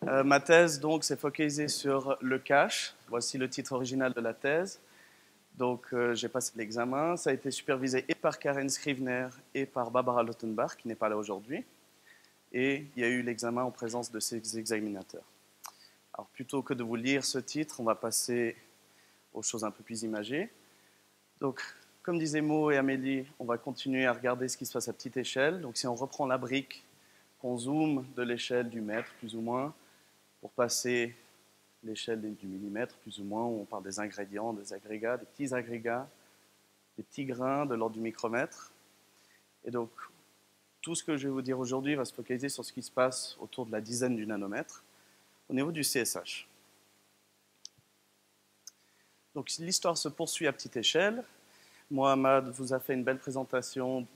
Ma thèse, donc, s'est focalisée sur le cache. Voici le titre original de la thèse. Donc, j'ai passé l'examen. Ça a été supervisé et par Karen Scrivener et par Barbara Lautenbach, qui n'est pas là aujourd'hui. Et il y a eu l'examen en présence de ces examinateurs. Alors, plutôt que de vous lire ce titre, on va passer aux choses un peu plus imagées. Donc, comme disaient Mo et Amélie, on va continuer à regarder ce qui se passe à petite échelle. Donc, si on reprend la brique, qu'on zoome de l'échelle du mètre, plus ou moins, pour passer l'échelle du millimètre, plus ou moins, où on parle des ingrédients, des agrégats, des petits grains de l'ordre du micromètre. Et donc, tout ce que je vais vous dire aujourd'hui va se focaliser sur ce qui se passe autour de la dizaine du nanomètre, au niveau du CSH. Donc, l'histoire se poursuit à petite échelle. Mohamed vous a fait une belle présentation,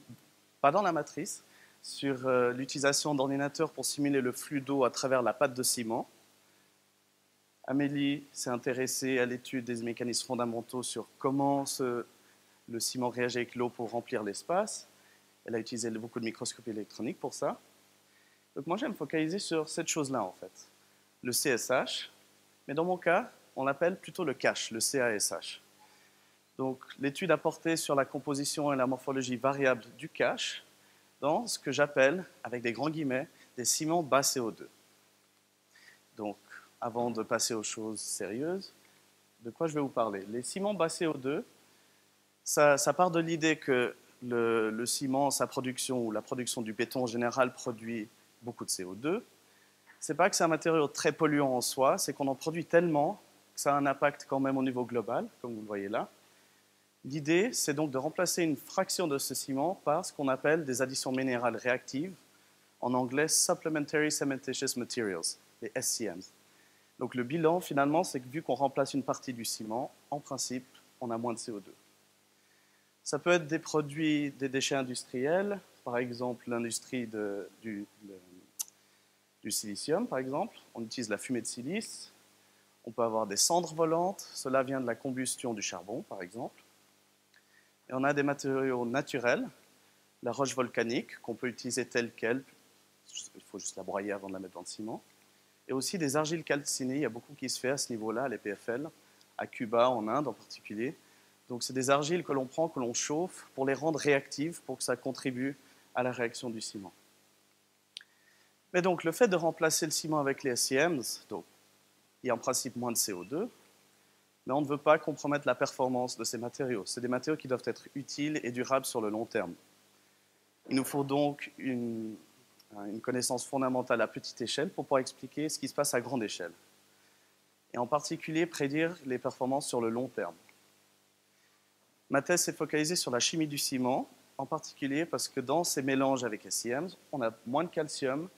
pas dans la matrice, sur l'utilisation d'ordinateurs pour simuler le flux d'eau à travers la pâte de ciment. Amélie s'est intéressée à l'étude des mécanismes fondamentaux sur comment le ciment réagit avec l'eau pour remplir l'espace. Elle a utilisé beaucoup de microscopie électronique pour ça. Donc moi, je vais me focaliser sur cette chose-là, en fait, le CSH. Mais dans mon cas, on l'appelle plutôt le cache, le CASH. Donc l'étude a porté sur la composition et la morphologie variable du cache dans ce que j'appelle, avec des grands guillemets, des ciments bas CO2. Donc, avant de passer aux choses sérieuses, de quoi je vais vous parler? Les ciments bas CO2, ça part de l'idée que le ciment, sa production, ou la production du béton en général, produit beaucoup de CO2. C'est pas que c'est un matériau très polluant en soi, c'est qu'on en produit tellement que ça a un impact quand même au niveau global, comme vous le voyez là. L'idée, c'est donc de remplacer une fraction de ce ciment par ce qu'on appelle des additions minérales réactives, en anglais Supplementary Cementitious Materials, les SCMs. Donc le bilan, finalement, c'est que vu qu'on remplace une partie du ciment, en principe, on a moins de CO2. Ça peut être des produits, des déchets industriels, par exemple l'industrie du silicium, par exemple. On utilise la fumée de silice. On peut avoir des cendres volantes. Cela vient de la combustion du charbon, par exemple. Et on a des matériaux naturels, la roche volcanique, qu'on peut utiliser telle qu'elle. Il faut juste la broyer avant de la mettre dans le ciment. Et aussi des argiles calcinées, il y a beaucoup qui se fait à ce niveau-là, les PFL, à Cuba, en Inde en particulier. Donc c'est des argiles que l'on prend, que l'on chauffe pour les rendre réactives, pour que ça contribue à la réaction du ciment. Mais donc le fait de remplacer le ciment avec les SCMs, donc, il y a en principe moins de CO2, mais on ne veut pas compromettre la performance de ces matériaux. C'est des matériaux qui doivent être utiles et durables sur le long terme. Il nous faut donc une connaissance fondamentale à petite échelle pour pouvoir expliquer ce qui se passe à grande échelle. Et en particulier, prédire les performances sur le long terme. Ma thèse s'est focalisée sur la chimie du ciment, en particulier parce que dans ces mélanges avec SCMs, on a moins de calcium,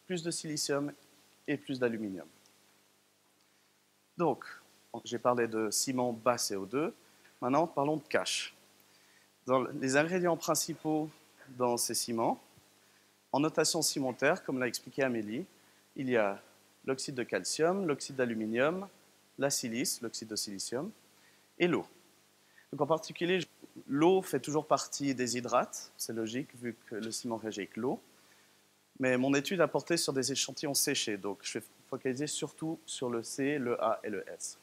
plus de silicium et plus d'aluminium. Donc, j'ai parlé de ciment bas CO2. Maintenant, parlons de cache. Dans les ingrédients principaux dans ces ciments, en notation cimentaire, comme l'a expliqué Amélie, il y a l'oxyde de calcium, l'oxyde d'aluminium, la silice, l'oxyde de silicium, et l'eau. Donc en particulier, l'eau fait toujours partie des hydrates, c'est logique vu que le ciment réagit avec l'eau, mais mon étude a porté sur des échantillons séchés, donc je vais focaliser surtout sur le C, le A et le S.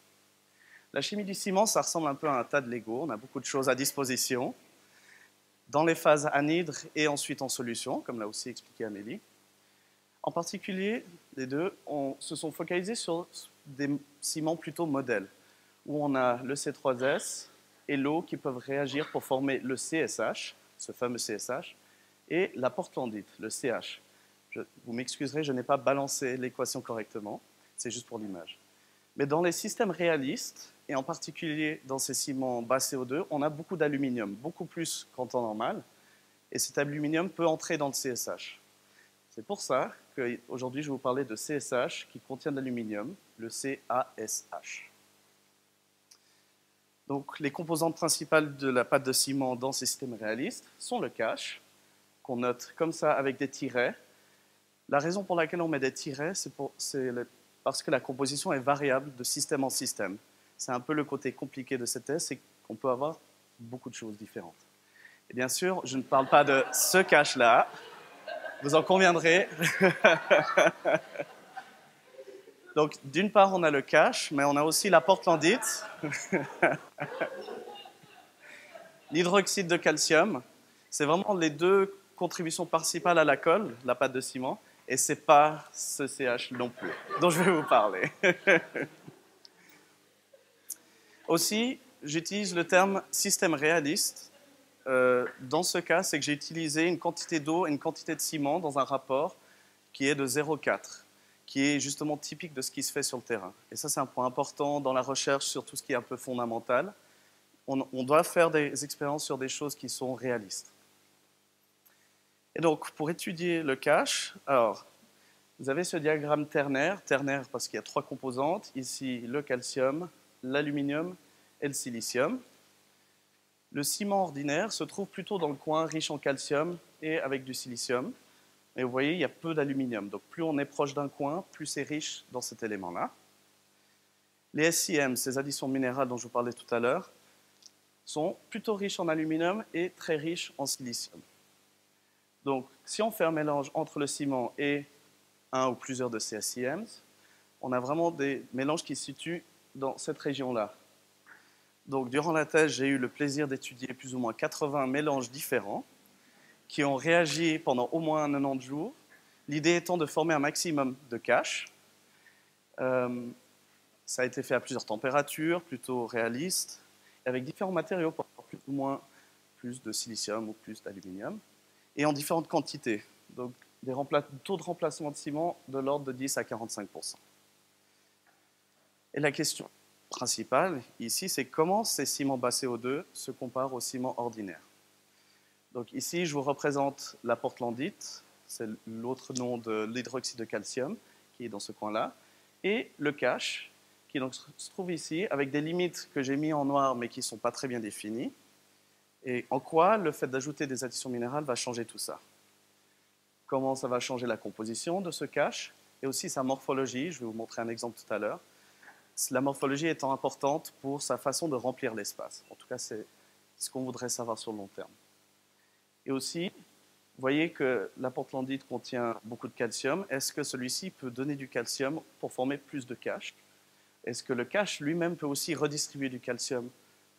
La chimie du ciment, ça ressemble un peu à un tas de Lego, on a beaucoup de choses à disposition, dans les phases anhydres et ensuite en solution, comme l'a aussi expliqué Amélie. En particulier, les deux se sont focalisés sur des ciments plutôt modèles, où on a le C3S et l'eau qui peuvent réagir pour former le CSH, ce fameux CSH, et la portlandite, le CH. Vous m'excuserez, je n'ai pas balancé l'équation correctement, c'est juste pour l'image. Mais dans les systèmes réalistes, et en particulier dans ces ciments bas CO2, on a beaucoup d'aluminium, beaucoup plus qu'en temps normal, et cet aluminium peut entrer dans le CSH. C'est pour ça qu'aujourd'hui, je vais vous parler de CSH qui contient de l'aluminium, le CaSH. Donc, les composantes principales de la pâte de ciment dans ces systèmes réalistes sont le cache, qu'on note comme ça avec des tirets. La raison pour laquelle on met des tirets, c'est parce que la composition est variable de système en système. C'est un peu le côté compliqué de cette thèse, c'est qu'on peut avoir beaucoup de choses différentes. Et bien sûr, je ne parle pas de ce cache-là, vous en conviendrez. Donc, d'une part, on a le cache, mais on a aussi la portlandite, l'hydroxyde de calcium. C'est vraiment les deux contributions principales à la colle, la pâte de ciment, et ce n'est pas ce CH non plus, dont je vais vous parler. Aussi, j'utilise le terme système réaliste. Dans ce cas, c'est que j'ai utilisé une quantité d'eau et une quantité de ciment dans un rapport qui est de 0,4, qui est justement typique de ce qui se fait sur le terrain. Et ça, c'est un point important dans la recherche sur tout ce qui est un peu fondamental. On doit faire des expériences sur des choses qui sont réalistes. Et donc, pour étudier le cache, alors, vous avez ce diagramme ternaire parce qu'il y a 3 composantes, ici le calcium, l'aluminium et le silicium. Le ciment ordinaire se trouve plutôt dans le coin riche en calcium et avec du silicium. Et vous voyez, il y a peu d'aluminium. Donc plus on est proche d'un coin, plus c'est riche dans cet élément-là. Les SIM, ces additions minérales dont je vous parlais tout à l'heure, sont plutôt riches en aluminium et très riches en silicium. Donc si on fait un mélange entre le ciment et un ou plusieurs de ces SIM, on a vraiment des mélanges qui se situent dans cette région-là. Donc durant la thèse, j'ai eu le plaisir d'étudier plus ou moins 80 mélanges différents qui ont réagi pendant au moins 90 jours, l'idée étant de former un maximum de cache. Ça a été fait à plusieurs températures, plutôt réalistes, avec différents matériaux pour avoir plus ou moins plus de silicium ou plus d'aluminium, et en différentes quantités. Donc des taux de remplacement de ciment de l'ordre de 10 à 45%. Et la question principale ici, c'est comment ces ciments bas CO2 se comparent aux ciments ordinaires. Donc ici, je vous représente la portlandite, c'est l'autre nom de l'hydroxyde de calcium qui est dans ce coin-là, et le cache, qui donc se trouve ici, avec des limites que j'ai mis en noir mais qui ne sont pas très bien définies. Et en quoi le fait d'ajouter des additions minérales va changer tout ça? Comment ça va changer la composition de ce cache et aussi sa morphologie. Je vais vous montrer un exemple tout à l'heure. La morphologie étant importante pour sa façon de remplir l'espace. En tout cas, c'est ce qu'on voudrait savoir sur le long terme. Et aussi, vous voyez que la portlandite contient beaucoup de calcium. Est-ce que celui-ci peut donner du calcium pour former plus de cache? Est-ce que le cache lui-même peut aussi redistribuer du calcium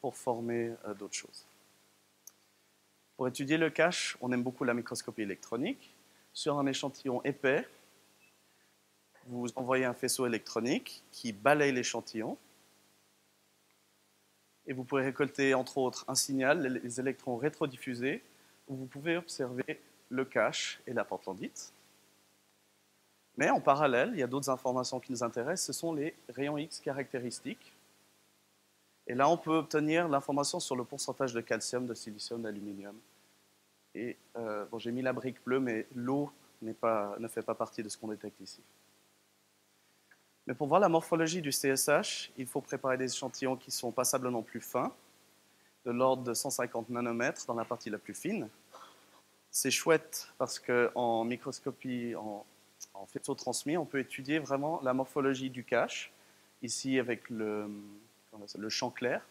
pour former d'autres choses? Pour étudier le cache, on aime beaucoup la microscopie électronique. Sur un échantillon épais, vous envoyez un faisceau électronique qui balaye l'échantillon. Et vous pouvez récolter, entre autres, un signal, les électrons rétrodiffusés, où vous pouvez observer le cache et la portlandite. Mais en parallèle, il y a d'autres informations qui nous intéressent, ce sont les rayons X caractéristiques. Et là, on peut obtenir l'information sur le pourcentage de calcium, de silicium, d'aluminium. Et bon, j'ai mis la brique bleue, mais l'eau ne fait pas partie de ce qu'on détecte ici. Mais pour voir la morphologie du CSH, il faut préparer des échantillons qui sont passablement plus fins, de l'ordre de 150 nanomètres dans la partie la plus fine. C'est chouette parce qu'en microscopie, en faisceau transmis, on peut étudier vraiment la morphologie du cache, ici avec le champ clair.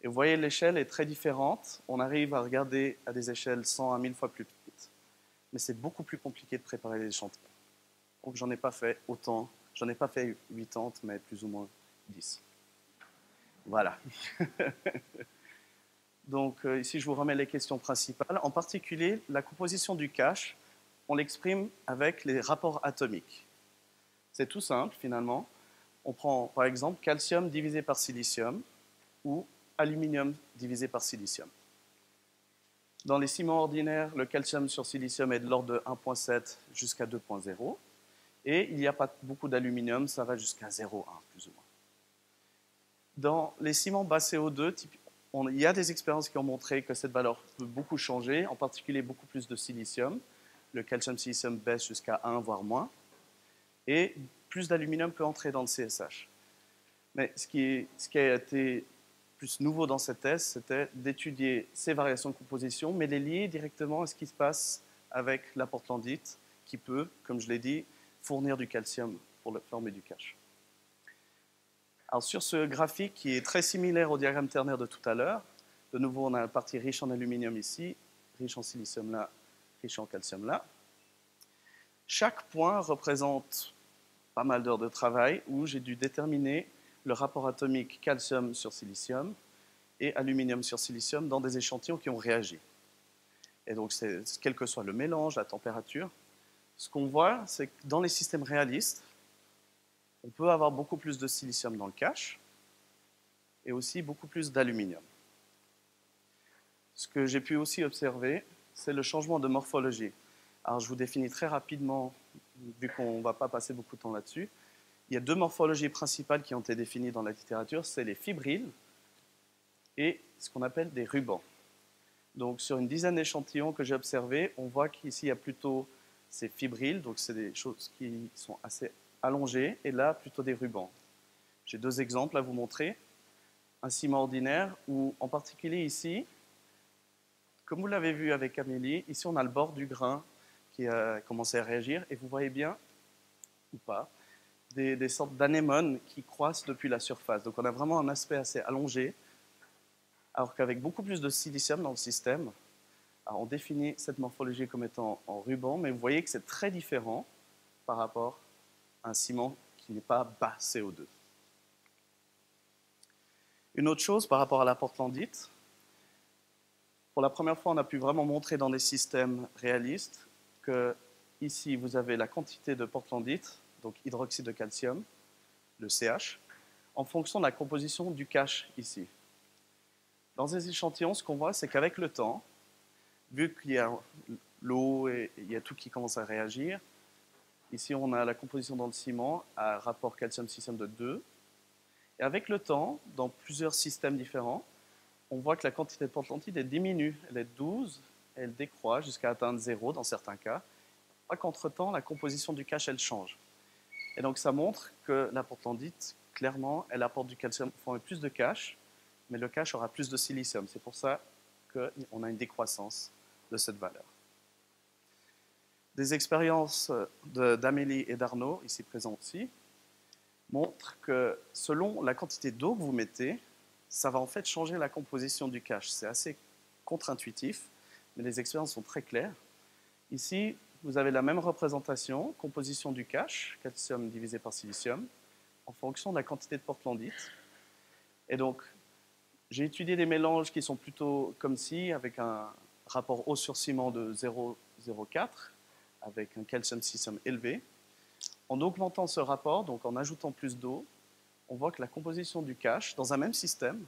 Et vous voyez, l'échelle est très différente. On arrive à regarder à des échelles 100 à 1000 fois plus petites. Mais c'est beaucoup plus compliqué de préparer les échantillons. Donc j'en ai pas fait autant. J'en ai pas fait 80, mais plus ou moins 10. Voilà. Donc ici, je vous remets les questions principales. En particulier, la composition du cache, on l'exprime avec les rapports atomiques. C'est tout simple, finalement. On prend, par exemple, calcium divisé par silicium ou aluminium divisé par silicium. Dans les ciments ordinaires, le calcium sur silicium est de l'ordre de 1,7 jusqu'à 2,0. Et il n'y a pas beaucoup d'aluminium, ça va jusqu'à 0,1 plus ou moins. Dans les ciments bas CO2, il y a des expériences qui ont montré que cette valeur peut beaucoup changer, en particulier beaucoup plus de silicium. Le calcium-silicium baisse jusqu'à 1, voire moins. Et plus d'aluminium peut entrer dans le CSH. Mais ce qui a été plus nouveau dans cette thèse, c'était d'étudier ces variations de composition, mais les lier directement à ce qui se passe avec la portlandite, qui peut, comme je l'ai dit, fournir du calcium pour former du cache. Alors sur ce graphique qui est très similaire au diagramme ternaire de tout à l'heure, de nouveau on a la partie riche en aluminium ici, riche en silicium là, riche en calcium là. Chaque point représente pas mal d'heures de travail où j'ai dû déterminer le rapport atomique calcium sur silicium et aluminium sur silicium dans des échantillons qui ont réagi. Et donc, quel que soit le mélange, la température, ce qu'on voit, c'est que dans les systèmes réalistes, on peut avoir beaucoup plus de silicium dans le cache et aussi beaucoup plus d'aluminium. Ce que j'ai pu aussi observer, c'est le changement de morphologie. Alors, je vous définis très rapidement, vu qu'on ne va pas passer beaucoup de temps là-dessus. Il y a deux morphologies principales qui ont été définies dans la littérature, c'est les fibriles et ce qu'on appelle des rubans. Donc, sur une dizaine d'échantillons que j'ai observés, on voit qu'ici, il y a plutôt ces fibriles, donc c'est des choses qui sont assez allongées, et là, plutôt des rubans. J'ai deux exemples à vous montrer. Un ciment ordinaire, où en particulier ici, comme vous l'avez vu avec Amélie, ici on a le bord du grain qui a commencé à réagir, et vous voyez bien, ou pas, des sortes d'anémones qui croissent depuis la surface. Donc on a vraiment un aspect assez allongé, alors qu'avec beaucoup plus de silicium dans le système, alors on définit cette morphologie comme étant en ruban, mais vous voyez que c'est très différent par rapport à un ciment qui n'est pas bas CO2. Une autre chose par rapport à la portlandite, pour la première fois, on a pu vraiment montrer dans des systèmes réalistes que ici, vous avez la quantité de portlandite, donc hydroxyde de calcium, le CH, en fonction de la composition du cache ici. Dans ces échantillons, ce qu'on voit, c'est qu'avec le temps, vu qu'il y a l'eau et il y a tout qui commence à réagir, ici on a la composition dans le ciment à rapport calcium-silicium de 2. Et avec le temps, dans plusieurs systèmes différents, on voit que la quantité de portlandite diminue. Elle est de 12, elle décroît jusqu'à atteindre 0 dans certains cas. Qu'entre-temps, la composition du cache, elle change. Et donc ça montre que la portlandite, clairement, elle apporte du calcium, forme plus de cache, mais le cache aura plus de silicium. C'est pour ça qu'on a une décroissance de cette valeur. Des expériences d'Amélie et d'Arnaud, ici présents aussi, montrent que selon la quantité d'eau que vous mettez, ça va en fait changer la composition du cache. C'est assez contre-intuitif, mais les expériences sont très claires. Ici, vous avez la même représentation, composition du cache, calcium divisé par silicium, en fonction de la quantité de portlandite. Et donc, j'ai étudié des mélanges qui sont plutôt comme ci, avec un rapport eau sur ciment de 0,04, avec un calcium-silicium élevé. En augmentant ce rapport, donc en ajoutant plus d'eau, on voit que la composition du cache, dans un même système,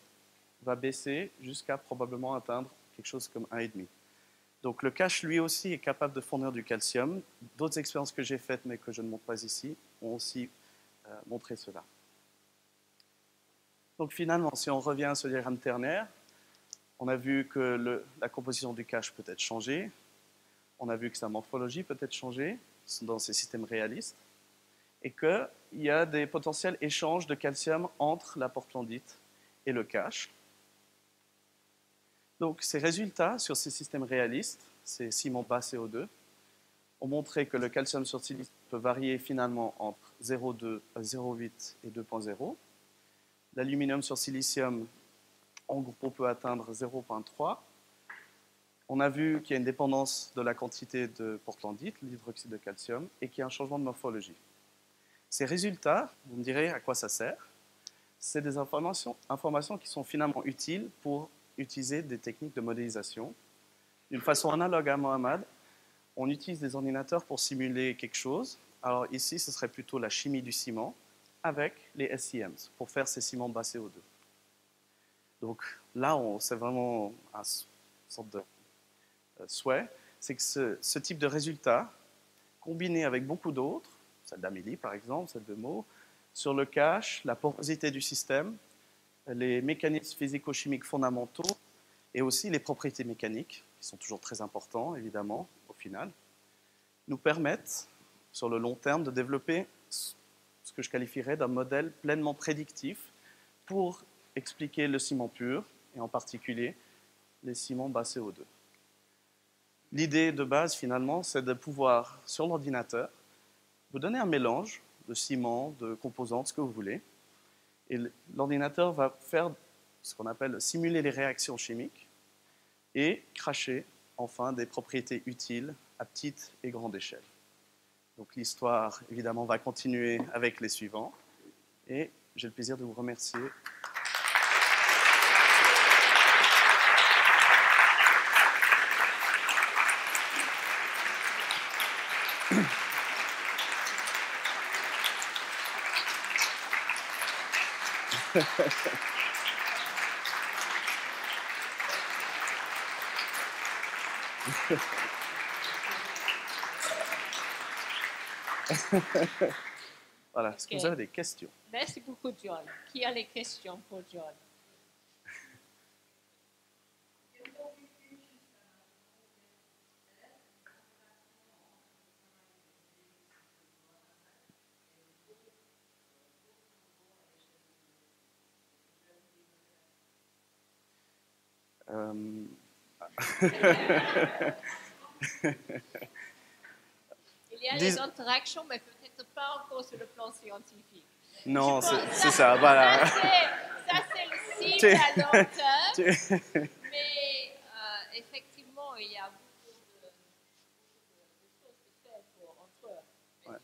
va baisser jusqu'à probablement atteindre quelque chose comme 1,5. Donc le cache, lui aussi, est capable de fournir du calcium. D'autres expériences que j'ai faites, mais que je ne montre pas ici, ont aussi montré cela. Donc finalement, si on revient à ce diagramme ternaire, on a vu que la composition du cache peut être changée, on a vu que sa morphologie peut être changée dans ces systèmes réalistes, et qu'il y a des potentiels échanges de calcium entre la portlandite et le cache. Donc ces résultats sur ces systèmes réalistes, ces ciments bas CO2, ont montré que le calcium sur silicium peut varier finalement entre 0,2, 0,8 et 2,0. L'aluminium sur silicium, en gros, peut atteindre 0,3. On a vu qu'il y a une dépendance de la quantité de portlandite, l'hydroxyde de calcium, et qu'il y a un changement de morphologie. Ces résultats, vous me direz à quoi ça sert. C'est des informations qui sont finalement utiles pour utiliser des techniques de modélisation. D'une façon analogue à Mohamed, on utilise des ordinateurs pour simuler quelque chose. Alors ici, ce serait plutôt la chimie du ciment avec les SCMs pour faire ces ciments bas CO2. Donc là, c'est vraiment une sorte de souhait, c'est que ce type de résultat, combiné avec beaucoup d'autres, celle d'Amélie par exemple, celle de Mo, sur le cache, la porosité du système, les mécanismes physico-chimiques fondamentaux et aussi les propriétés mécaniques, qui sont toujours très importants évidemment au final, nous permettent sur le long terme de développer ce que je qualifierais d'un modèle pleinement prédictif pour expliquer le ciment pur et en particulier les ciments bas CO2. L'idée de base finalement, c'est de pouvoir sur l'ordinateur vous donner un mélange de ciment, de composantes, ce que vous voulez, et l'ordinateur va faire ce qu'on appelle simuler les réactions chimiques et cracher enfin des propriétés utiles à petite et grande échelle. Donc l'histoire, évidemment, va continuer avec les suivants. Et j'ai le plaisir de vous remercier. Voilà, est-ce que vous avez des questions? Merci beaucoup, John. Qui a les questions pour John? Il y a des interactions, mais peut-être pas encore sur le plan scientifique. Non, c'est ça, voilà. Ça, c'est le cible à long terme. Mais effectivement, il y a beaucoup de choses de faire entre eux. Ouais.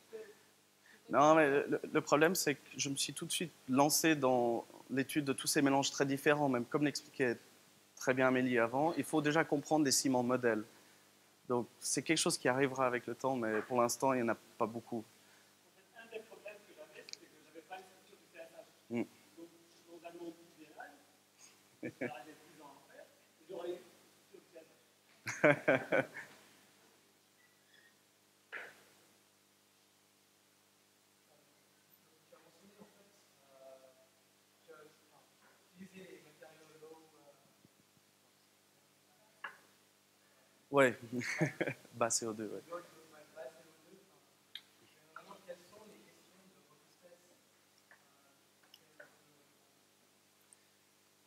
Non, mais le problème, c'est que je me suis tout de suite lancé dans l'étude de tous ces mélanges très différents, même comme l'expliquait très bien Amélie avant. Il faut déjà comprendre les ciments modèles. Donc, c'est quelque chose qui arrivera avec le temps, mais pour l'instant, il n'y en a pas beaucoup. Un des problèmes que j'avais, c'était que je n'avais pas une structure du pH. Donc, dans un monde idéal, j'aurais plus en faire, j'aurais une structure du pH. Ouais, bas CO2, ouais.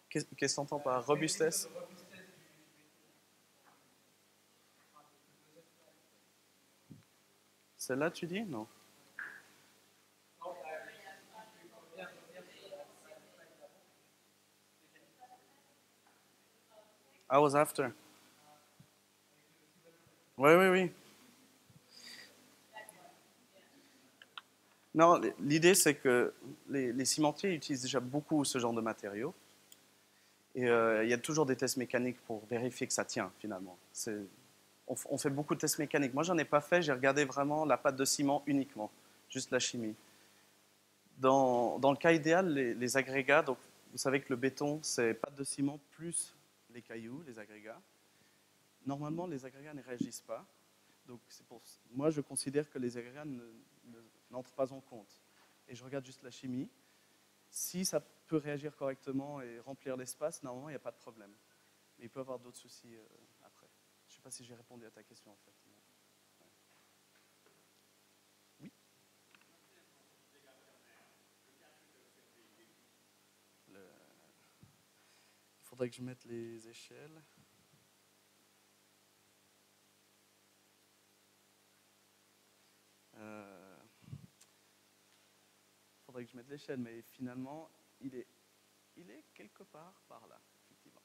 Qu'est-ce que tu entends par robustesse? Celle-là, tu dis? Non. I was after. Oui, oui, oui. Non, l'idée, c'est que les cimentiers utilisent déjà beaucoup ce genre de matériaux. Et il y a toujours des tests mécaniques pour vérifier que ça tient, finalement. On fait beaucoup de tests mécaniques. Moi, j'en ai pas fait. J'ai regardé vraiment la pâte de ciment uniquement, juste la chimie. Dans le cas idéal, les agrégats, donc vous savez que le béton, c'est pâte de ciment plus les cailloux, les agrégats. Normalement, les agrégats ne réagissent pas. Donc, moi, je considère que les agrégats n'entrent pas en compte. Et je regarde juste la chimie. Si ça peut réagir correctement et remplir l'espace, normalement, il n'y a pas de problème. Mais il peut y avoir d'autres soucis après. Je ne sais pas si j'ai répondu à ta question, en fait. Ouais. Oui. Il faudrait que je mette les échelles. Il faudrait que je mette l'échelle, mais finalement, il est quelque part par là, effectivement.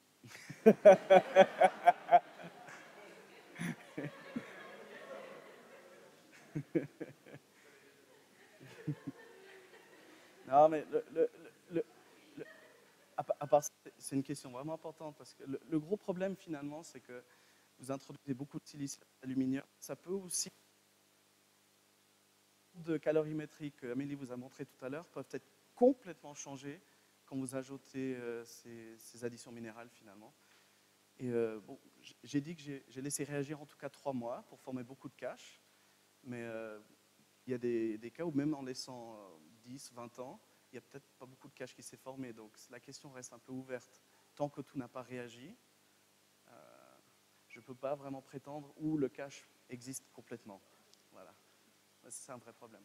Non, mais à part ça, c'est une question vraiment importante parce que le gros problème finalement, c'est que vous introduisez beaucoup de silice d'aluminium. Ça peut aussi, de calorimétrie que Amélie vous a montré tout à l'heure, peuvent être complètement changées quand vous ajoutez ces additions minérales finalement. Et bon, j'ai dit que j'ai laissé réagir en tout cas 3 mois pour former beaucoup de caches, mais il y a des cas où même en laissant 10, 20 ans, il n'y a peut-être pas beaucoup de cache qui s'est formé. Donc la question reste un peu ouverte. Tant que tout n'a pas réagi, je ne peux pas vraiment prétendre où le cache existe complètement. Voilà. C'est un vrai problème.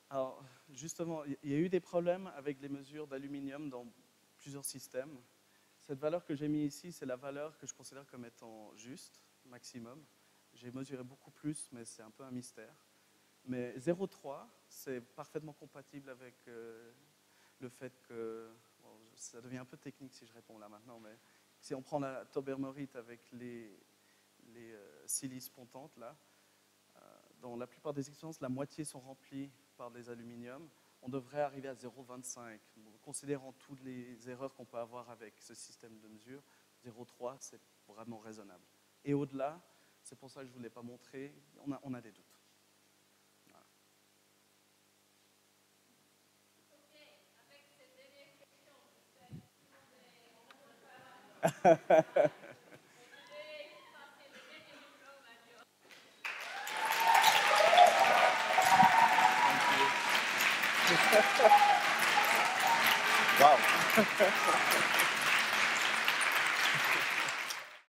Alors, justement, il y a eu des problèmes avec les mesures d'aluminium dans plusieurs systèmes. Cette valeur que j'ai mise ici, c'est la valeur que je considère comme étant juste, maximum. J'ai mesuré beaucoup plus, mais c'est un peu un mystère. Mais 0,3, c'est parfaitement compatible avec le fait que... Bon, ça devient un peu technique si je réponds là maintenant, mais si on prend la taubermorite avec les silices pontantes, là, dans la plupart des expériences, la moitié sont remplies par des aluminiums. On devrait arriver à 0,25. Considérant toutes les erreurs qu'on peut avoir avec ce système de mesure, 0,3, c'est vraiment raisonnable. Et au-delà, c'est pour ça que je ne vous l'ai pas montré, on a des doutes. Voilà. Ok, avec cette dernière question, je vais passer le dernier diplôme à Joe. Wow.